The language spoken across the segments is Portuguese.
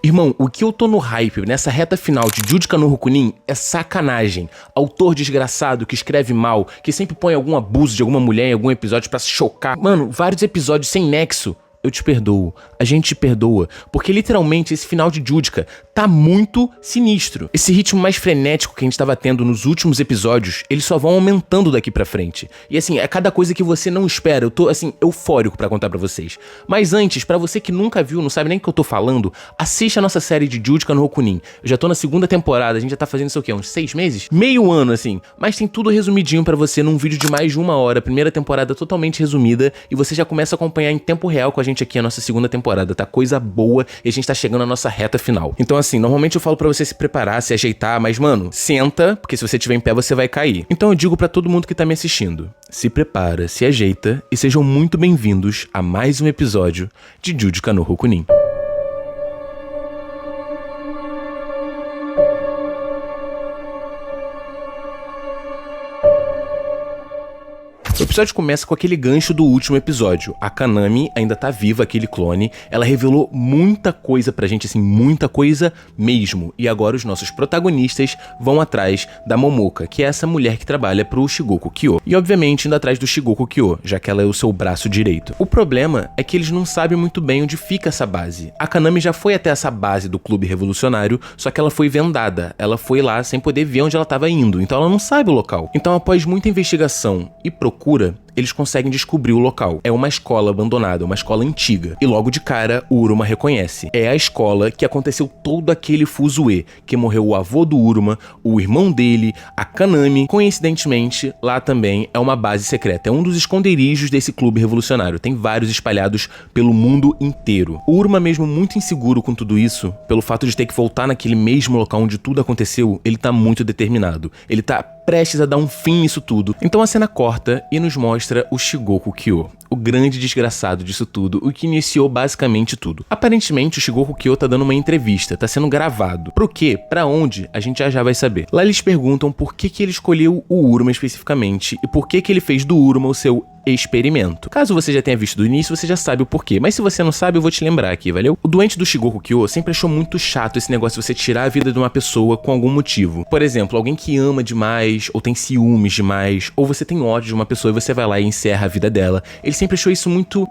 Irmão, o que eu tô no hype nessa reta final de Jujutsu no Rokunin é sacanagem. Autor desgraçado que escreve mal, que sempre põe algum abuso de alguma mulher em algum episódio pra se chocar. Mano, vários episódios sem nexo. Eu te perdoo, a gente te perdoa, porque literalmente esse final de Jujutsu tá muito sinistro. Esse ritmo mais frenético que a gente tava tendo nos últimos episódios, eles só vão aumentando daqui pra frente. E assim, é cada coisa que você não espera. Eu tô, assim, eufórico pra contar pra vocês. Mas antes, pra você que nunca viu, não sabe nem o que eu tô falando, assiste a nossa série de Jujutsu no Rokunin. Eu já tô na segunda temporada, a gente já tá fazendo isso o quê? Uns 6 meses? Meio ano, assim. Mas tem tudo resumidinho pra você num vídeo de mais de 1 hora, primeira temporada totalmente resumida, e você já começa a acompanhar em tempo real com a gente aqui a nossa segunda temporada, tá? Coisa boa, e a gente tá chegando na nossa reta final. Então assim, normalmente eu falo pra você se preparar, se ajeitar, mas mano, senta, porque se você estiver em pé você vai cair. Então eu digo pra todo mundo que tá me assistindo, se prepara, se ajeita e sejam muito bem-vindos a mais um episódio de Jujutsu no Rokunin. O episódio começa com aquele gancho do último episódio. A Kanami ainda tá viva, aquele clone. Ela revelou muita coisa pra gente, assim, muita coisa mesmo. E agora os nossos protagonistas vão atrás da Momoka, que é essa mulher que trabalha pro Shigoku Kyo. E obviamente indo atrás do Shigoku Kyo, já que ela é o seu braço direito. O problema é que eles não sabem muito bem onde fica essa base. A Kanami já foi até essa base do clube revolucionário, só que ela foi vendada. Ela foi lá sem poder ver onde ela tava indo, então ela não sabe o local. Então após muita investigação e procura, eles conseguem descobrir o local. É uma escola abandonada, uma escola antiga. E logo de cara, o Uruma reconhece. É a escola que aconteceu todo aquele fuzuê, que morreu o avô do Uruma, o irmão dele, a Kanami. Coincidentemente, lá também é uma base secreta. É um dos esconderijos desse clube revolucionário. Tem vários espalhados pelo mundo inteiro. O Uruma, mesmo muito inseguro com tudo isso, pelo fato de ter que voltar naquele mesmo local onde tudo aconteceu, ele tá muito determinado. Ele tá prestes a dar um fim nisso tudo. Então a cena corta e nos mostra o Shigoku Kyo, o grande desgraçado disso tudo, o que iniciou basicamente tudo. Aparentemente o Shigoku Kyo tá dando uma entrevista, tá sendo gravado. Pro quê? Pra onde? A gente já vai saber. Lá eles perguntam por que ele escolheu o Uruma especificamente e por que ele fez do Uruma o seu experimento. Caso você já tenha visto do início, você já sabe o porquê, mas se você não sabe, eu vou te lembrar aqui, valeu? O doente do Shigoku Kyo sempre achou muito chato esse negócio de você tirar a vida de uma pessoa com algum motivo. Por exemplo, alguém que ama demais, ou tem ciúmes demais, ou você tem ódio de uma pessoa e você vai lá e encerra a vida dela. Ele sempre achou isso muito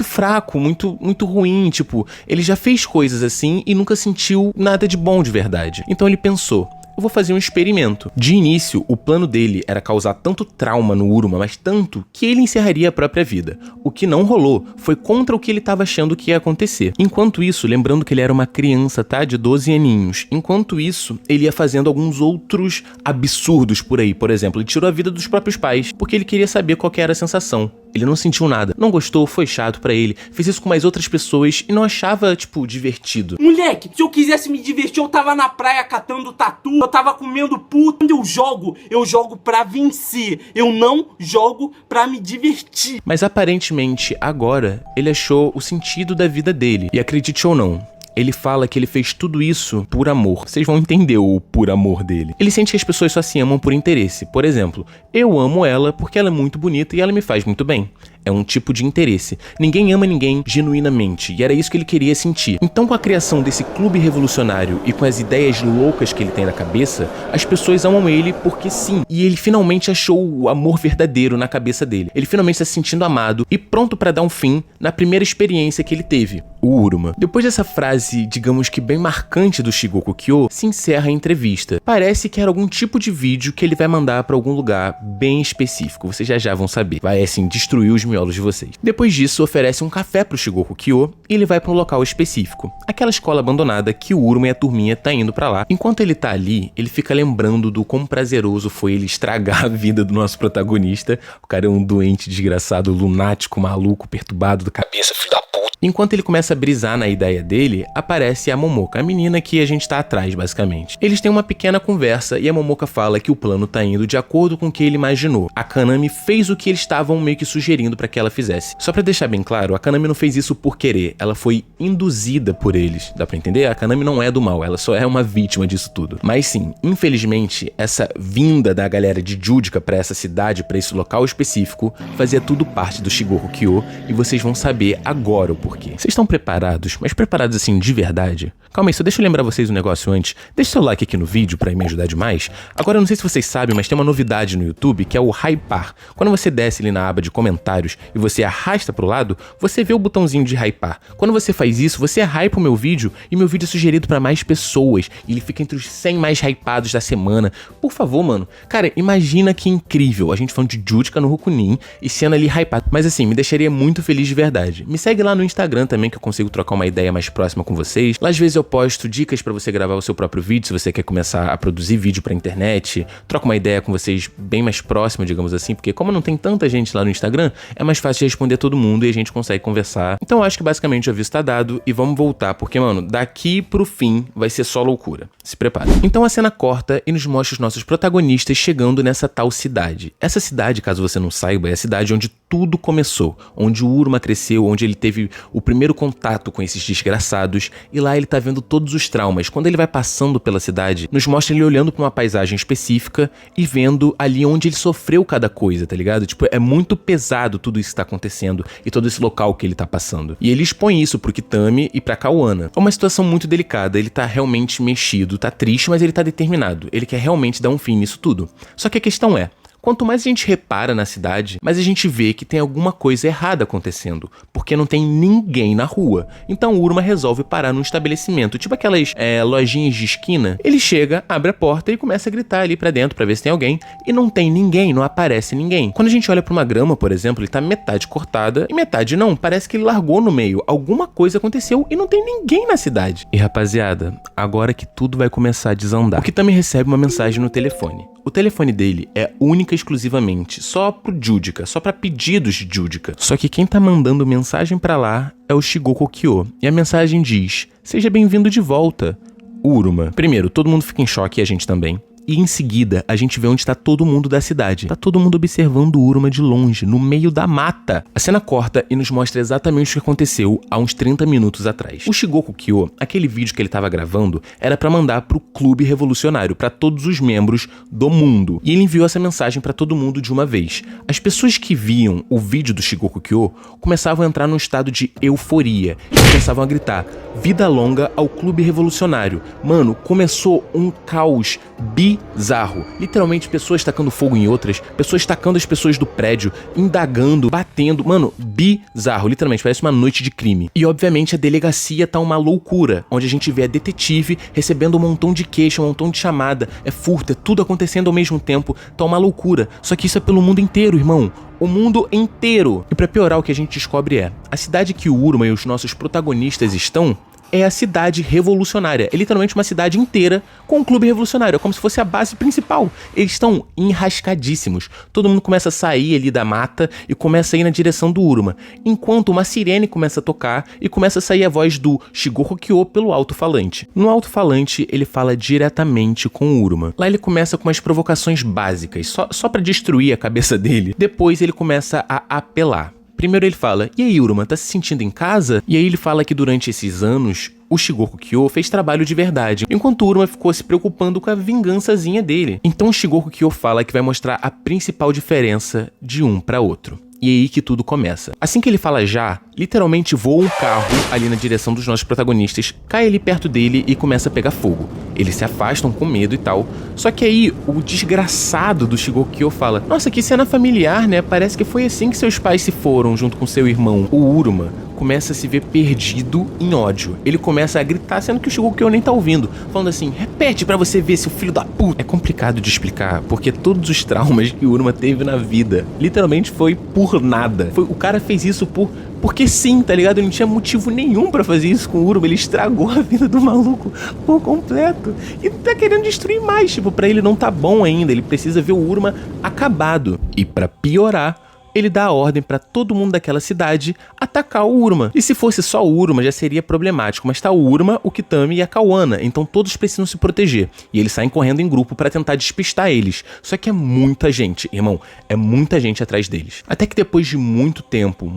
fraco, muito ruim, tipo, ele já fez coisas assim e nunca sentiu nada de bom de verdade. Então ele pensou: eu vou fazer um experimento. De início, o plano dele era causar tanto trauma no Uruma, mas tanto, que ele encerraria a própria vida. O que não rolou foi contra o que ele estava achando que ia acontecer. Enquanto isso, lembrando que ele era uma criança, tá? De 12 aninhos. Enquanto isso, ele ia fazendo alguns outros absurdos por aí. Por exemplo, ele tirou a vida dos próprios pais, porque ele queria saber qual que era a sensação. Ele não sentiu nada, não gostou, foi chato pra ele, fez isso com mais outras pessoas e não achava, tipo, divertido. Moleque, se eu quisesse me divertir, eu tava na praia catando tatu, eu tava comendo puto. Quando eu jogo pra vencer, eu não jogo pra me divertir. Mas aparentemente, agora, ele achou o sentido da vida dele. E acredite ou não, ele fala que ele fez tudo isso por amor. Vocês vão entender o por amor dele. Ele sente que as pessoas só se amam por interesse. Por exemplo, eu amo ela porque ela é muito bonita e ela me faz muito bem. É um tipo de interesse. Ninguém ama ninguém genuinamente, e era isso que ele queria sentir. Então, com a criação desse clube revolucionário e com as ideias loucas que ele tem na cabeça, as pessoas amam ele porque sim. E ele finalmente achou o amor verdadeiro na cabeça dele. Ele finalmente está se sentindo amado e pronto para dar um fim na primeira experiência que ele teve, o Uruma. Depois dessa frase, digamos que bem marcante do Shigoku Kyo, se encerra a entrevista. Parece que era algum tipo de vídeo que ele vai mandar para algum lugar bem específico. Vocês já vão saber. Vai, assim, destruir os miolos de vocês. Depois disso, oferece um café pro Shigoku Kyo e ele vai para um local específico. Aquela escola abandonada que o Uruma e a turminha tá indo pra lá. Enquanto ele tá ali, ele fica lembrando do quão prazeroso foi ele estragar a vida do nosso protagonista. O cara é um doente, desgraçado, lunático, maluco, perturbado da cabeça, filho da puta. Enquanto ele começa a brisar na ideia dele, aparece a Momoka, a menina que a gente tá atrás, basicamente. Eles têm uma pequena conversa e a Momoka fala que o plano tá indo de acordo com o que ele imaginou. A Kanami fez o que eles estavam meio que sugerindo pra que ela fizesse. Só pra deixar bem claro, a Kanami não fez isso por querer, ela foi induzida por eles. Dá pra entender? A Kanami não é do mal, ela só é uma vítima disso tudo. Mas sim, infelizmente, essa vinda da galera de Judica pra essa cidade, pra esse local específico, fazia tudo parte do Shigoku Kyo e vocês vão saber agora o porquê. por quê. Vocês estão preparados? Mas preparados assim de verdade? Calma aí, só deixa eu lembrar vocês um negócio antes. Deixa seu like aqui no vídeo pra me ajudar demais. Agora eu não sei se vocês sabem, mas tem uma novidade no YouTube que é o hypar. Quando você desce ali na aba de comentários e você arrasta pro lado, você vê o botãozinho de hypar. Quando você faz isso, você hypa o meu vídeo e meu vídeo é sugerido pra mais pessoas. E ele fica entre os 100 mais hypados da semana. Por favor, mano. Cara, imagina que incrível a gente falando de Judica no Rokunin e sendo ali hypado. Mas assim, me deixaria muito feliz de verdade. Me segue lá no Instagram também que eu consigo trocar uma ideia mais próxima com vocês. Lá às vezes eu posto dicas pra você gravar o seu próprio vídeo, se você quer começar a produzir vídeo pra internet. Troco uma ideia com vocês bem mais próxima, digamos assim, porque como não tem tanta gente lá no Instagram, é mais fácil de responder todo mundo e a gente consegue conversar. Então eu acho que basicamente o aviso tá dado e vamos voltar, porque, mano, daqui pro fim vai ser só loucura. Se prepara. Então a cena corta e nos mostra os nossos protagonistas chegando nessa tal cidade. Essa cidade, caso você não saiba, é a cidade onde tudo começou, onde o Uruma cresceu, onde ele teve o primeiro contato com esses desgraçados, e lá ele tá vendo todos os traumas. Quando ele vai passando pela cidade, nos mostra ele olhando pra uma paisagem específica e vendo ali onde ele sofreu cada coisa, tá ligado? Tipo, é muito pesado tudo isso que tá acontecendo e todo esse local que ele tá passando. E ele expõe isso pro Kitami e pra Kawana. É uma situação muito delicada, ele tá realmente mexido, tá triste, mas ele tá determinado. Ele quer realmente dar um fim nisso tudo. Só que a questão é, quanto mais a gente repara na cidade, mais a gente vê que tem alguma coisa errada acontecendo, porque não tem ninguém na rua. Então o Uruma resolve parar num estabelecimento, tipo aquelas lojinhas de esquina. Ele chega, abre a porta e começa a gritar ali pra dentro pra ver se tem alguém, e não tem ninguém, não aparece ninguém. Quando a gente olha pra uma grama, por exemplo, ele tá metade cortada e metade não, parece que ele largou no meio. Alguma coisa aconteceu e não tem ninguém na cidade. E rapaziada, agora que tudo vai começar a desandar, o Kitami recebe uma mensagem no telefone. O telefone dele é única e exclusivamente só pro Judica, só pra pedidos de Judica. Só que quem tá mandando mensagem pra lá é o Shigoko Kyo. E a mensagem diz: seja bem-vindo de volta, Uruma. Primeiro, todo mundo fica em choque e a gente também. E em seguida, a gente vê onde tá todo mundo da cidade. Tá todo mundo observando o Uruma de longe, no meio da mata. A cena corta e nos mostra exatamente o que aconteceu há uns 30 minutos atrás. O Shigoko Kyo, aquele vídeo que ele tava gravando, era pra mandar pro Clube Revolucionário, pra todos os membros do mundo. E ele enviou essa mensagem pra todo mundo de uma vez. As pessoas que viam o vídeo do Shigoko Kyo começavam a entrar num estado de euforia. E começavam a gritar: vida longa ao Clube Revolucionário. Mano, começou um caos bizarro. Literalmente pessoas tacando fogo em outras, pessoas tacando as pessoas do prédio, indagando, batendo. Mano, bizarro. Literalmente, parece uma noite de crime. E obviamente a delegacia tá uma loucura, onde a gente vê a detetive recebendo um montão de queixa, um montão de chamada. É furto, é tudo acontecendo ao mesmo tempo. Tá uma loucura. Só que isso é pelo mundo inteiro, irmão. O mundo inteiro. E pra piorar, o que a gente descobre é: a cidade que o Uruma e os nossos protagonistas estão é a cidade revolucionária. É literalmente uma cidade inteira com um clube revolucionário. É como se fosse a base principal. Eles estão enrascadíssimos. Todo mundo começa a sair ali da mata e começa a ir na direção do Uruma. Enquanto uma sirene começa a tocar e começa a sair a voz do Shigoko Kyo pelo alto-falante. No alto-falante, ele fala diretamente com o Uruma. Lá ele começa com umas provocações básicas, só pra destruir a cabeça dele. Depois ele começa a apelar. Primeiro ele fala: e aí, Uruma, tá se sentindo em casa? E aí ele fala que durante esses anos o Shigoko Kyo fez trabalho de verdade, enquanto o Uruma ficou se preocupando com a vingançazinha dele. Então o Shigoko Kyo fala que vai mostrar a principal diferença de um pra outro. E é aí que tudo começa. Assim que ele fala já, literalmente voa um carro ali na direção dos nossos protagonistas, cai ali perto dele e começa a pegar fogo. Eles se afastam com medo e tal. Só que aí o desgraçado do Shigoko Kyo fala: nossa, que cena familiar, né? Parece que foi assim que seus pais se foram junto com seu irmão. O Uruma começa a se ver perdido em ódio. Ele começa a gritar, sendo que o Shigoko Kyo nem tá ouvindo, falando assim: repete pra você ver, seu filho da puta. É complicado de explicar, porque todos os traumas que o Uruma teve na vida, literalmente foi por nada. O cara fez isso porque sim, tá ligado? Ele não tinha motivo nenhum pra fazer isso com o Uruma. Ele estragou a vida do maluco por completo. E tá querendo destruir mais. Tipo, pra ele não tá bom ainda. Ele precisa ver o Uruma acabado. E pra piorar, ele dá a ordem pra todo mundo daquela cidade atacar o Uruma. E se fosse só o Uruma, já seria problemático, mas tá o Uruma, o Kitami e a Kawana, então todos precisam se proteger. E eles saem correndo em grupo pra tentar despistar eles. Só que é muita gente, irmão, é muita gente atrás deles. Até que depois de muito tempo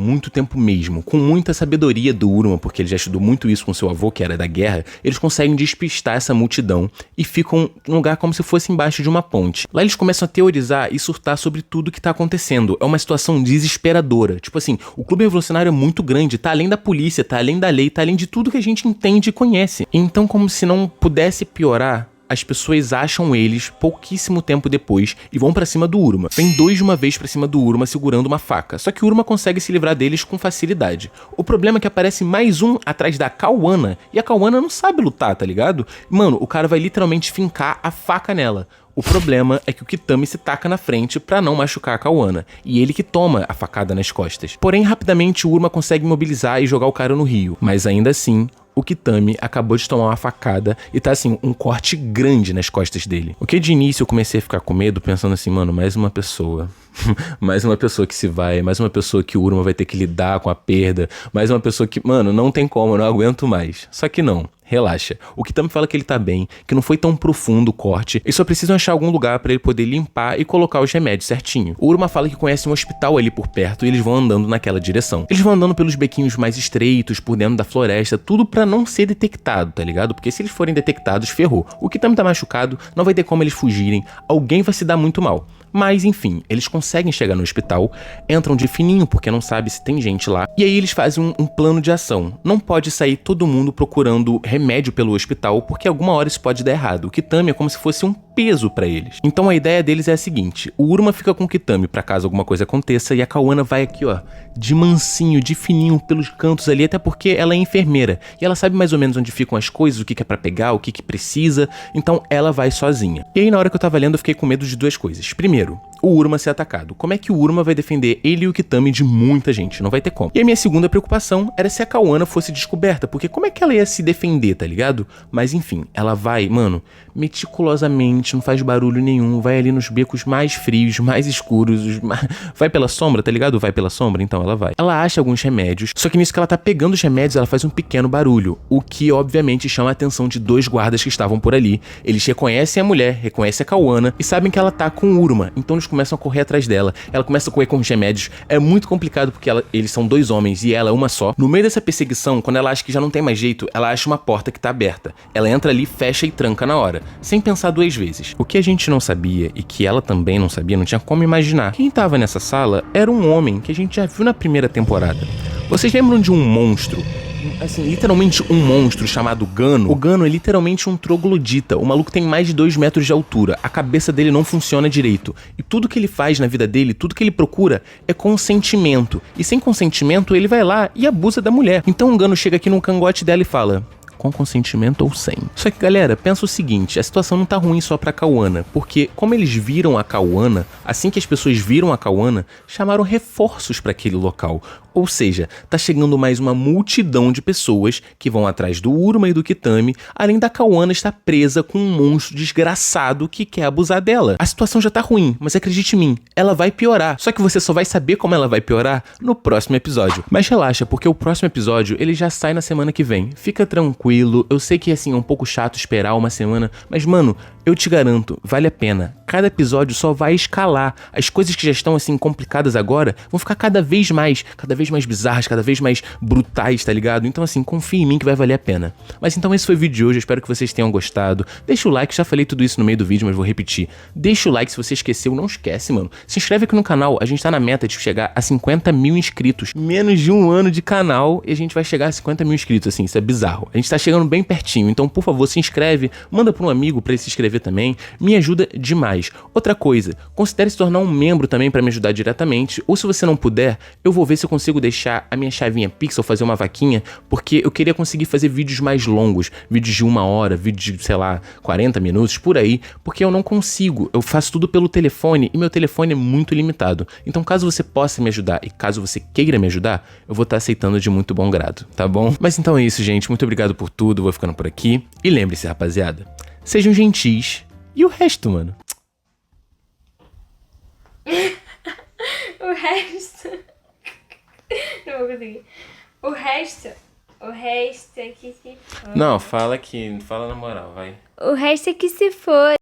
mesmo, com muita sabedoria do Uruma, porque ele já estudou muito isso com seu avô, que era da guerra, eles conseguem despistar essa multidão e ficam num lugar como se fosse embaixo de uma ponte. Lá eles começam a teorizar e surtar sobre tudo que tá acontecendo. É uma situação situação desesperadora. Tipo assim, o clube revolucionário é muito grande, tá além da polícia, tá além da lei, tá além de tudo que a gente entende e conhece. Então, como se não pudesse piorar, as pessoas acham eles pouquíssimo tempo depois e vão pra cima do Uruma. Vem dois de uma vez pra cima do Uruma segurando uma faca, só que o Uruma consegue se livrar deles com facilidade. O problema é que aparece mais um atrás da Kawana, e a Kawana não sabe lutar, tá ligado? Mano, o cara vai literalmente fincar a faca nela. O problema é que o Kitami se taca na frente pra não machucar a Kawana, e ele que toma a facada nas costas. Porém, rapidamente o Uruma consegue mobilizar e jogar o cara no rio, mas ainda assim, o Kitami acabou de tomar uma facada e tá assim, um corte grande nas costas dele. O que de início eu comecei a ficar com medo, pensando assim, mano, mais uma pessoa. Mais uma pessoa que se vai, mais uma pessoa que o Uruma vai ter que lidar com a perda, mais uma pessoa que, mano, não tem como, eu não aguento mais. Só que não. Relaxa. O Kitami fala que ele tá bem, que não foi tão profundo o corte, e só precisam achar algum lugar pra ele poder limpar e colocar os remédios certinho. O Uruma fala que conhece um hospital ali por perto e eles vão andando naquela direção. Eles vão andando pelos bequinhos mais estreitos, por dentro da floresta, tudo pra não ser detectado, tá ligado? Porque se eles forem detectados, ferrou. O Kitami tá machucado, não vai ter como eles fugirem, alguém vai se dar muito mal. Mas enfim, eles conseguem chegar no hospital, entram de fininho porque não sabe se tem gente lá, e aí eles fazem um plano de ação. Não pode sair todo mundo procurando remédio pelo hospital, porque alguma hora isso pode dar errado. O Kitami é como se fosse um peso pra eles. Então a ideia deles é a seguinte: o Uruma fica com o Kitami pra caso alguma coisa aconteça, e a Kawana vai aqui, ó, de mansinho, de fininho pelos cantos ali, até porque ela é enfermeira, e ela sabe mais ou menos onde ficam as coisas, o que é pra pegar, o que precisa, então ela vai sozinha. E aí na hora que eu tava lendo eu fiquei com medo de duas coisas. Primeiro, o Uruma ser atacado. Como é que o Uruma vai defender ele e o Kitami de muita gente? Não vai ter como. E a minha segunda preocupação era se a Kawana fosse descoberta, porque como é que ela ia se defender, tá ligado? Mas enfim, ela vai, mano, meticulosamente, não faz barulho nenhum, vai ali nos becos mais frios, mais escuros, vai pela sombra, tá ligado? Vai pela sombra, então ela vai. Ela acha alguns remédios, só que nisso que ela tá pegando os remédios, ela faz um pequeno barulho, o que obviamente chama a atenção de dois guardas que estavam por ali. Eles reconhecem a mulher, reconhecem a Kawana e sabem que ela tá com o Uruma, então eles começam a correr atrás dela. Ela começa a correr com os remédios. É muito complicado porque eles são dois homens e ela é uma só. No meio dessa perseguição, quando ela acha que já não tem mais jeito, ela acha uma porta que tá aberta. Ela entra ali, fecha e tranca na hora, sem pensar duas vezes. O que a gente não sabia e que ela também não sabia, não tinha como imaginar. Quem tava nessa sala era um homem que a gente já viu na primeira temporada. Vocês lembram de um monstro? Assim, literalmente um monstro chamado Gano. O Gano é literalmente um troglodita. O maluco tem mais de 2 metros de altura. A cabeça dele não funciona direito. E tudo que ele faz na vida dele, tudo que ele procura é consentimento. E sem consentimento, ele vai lá e abusa da mulher. Então o Gano chega aqui no cangote dela e fala: com consentimento ou sem. Só que, galera, pensa o seguinte, a situação não tá ruim só pra Kawana, porque como eles viram a Kawana, assim que as pessoas viram a Kawana, chamaram reforços pra aquele local. Ou seja, tá chegando mais uma multidão de pessoas que vão atrás do Uruma e do Kitami, além da Kawana estar presa com um monstro desgraçado que quer abusar dela. A situação já tá ruim, mas acredite em mim, ela vai piorar. Só que você só vai saber como ela vai piorar no próximo episódio. Mas relaxa, porque o próximo episódio, ele já sai na semana que vem. Fica tranquilo, eu sei que assim, é um pouco chato esperar uma semana, mas mano, eu te garanto, vale a pena. Cada episódio só vai escalar. As coisas que já estão assim complicadas agora vão ficar cada vez mais bizarras, cada vez mais brutais, tá ligado? Então assim, confia em mim que vai valer a pena. Mas então esse foi o vídeo de hoje, eu espero que vocês tenham gostado. Deixa o like, já falei tudo isso no meio do vídeo, mas vou repetir. Deixa o like se você esqueceu, não esquece, mano. Se inscreve aqui no canal, a gente tá na meta de chegar a 50 mil inscritos. Menos de um ano de canal e a gente vai chegar a 50 mil inscritos, assim, isso é bizarro. A gente tá chegando bem pertinho, então por favor, se inscreve, manda pra um amigo pra ele se inscrever também, me ajuda demais. Outra coisa, considere se tornar um membro também pra me ajudar diretamente, ou se você não puder, eu vou ver se eu consigo deixar a minha chavinha Pix ou fazer uma vaquinha, porque eu queria conseguir fazer vídeos mais longos, vídeos de 1 hora, vídeos de, sei lá, 40 minutos, por aí, porque eu não consigo, eu faço tudo pelo telefone e meu telefone é muito limitado. Então caso você possa me ajudar e caso você queira me ajudar, eu vou estar aceitando de muito bom grado, tá bom? Mas então é isso, gente, muito obrigado por tudo, vou ficando por aqui, e lembre-se, rapaziada, sejam gentis, e o resto, mano? O resto... Não vou conseguir. O resto é que se for. Não, fala na moral, vai. O resto é que se for.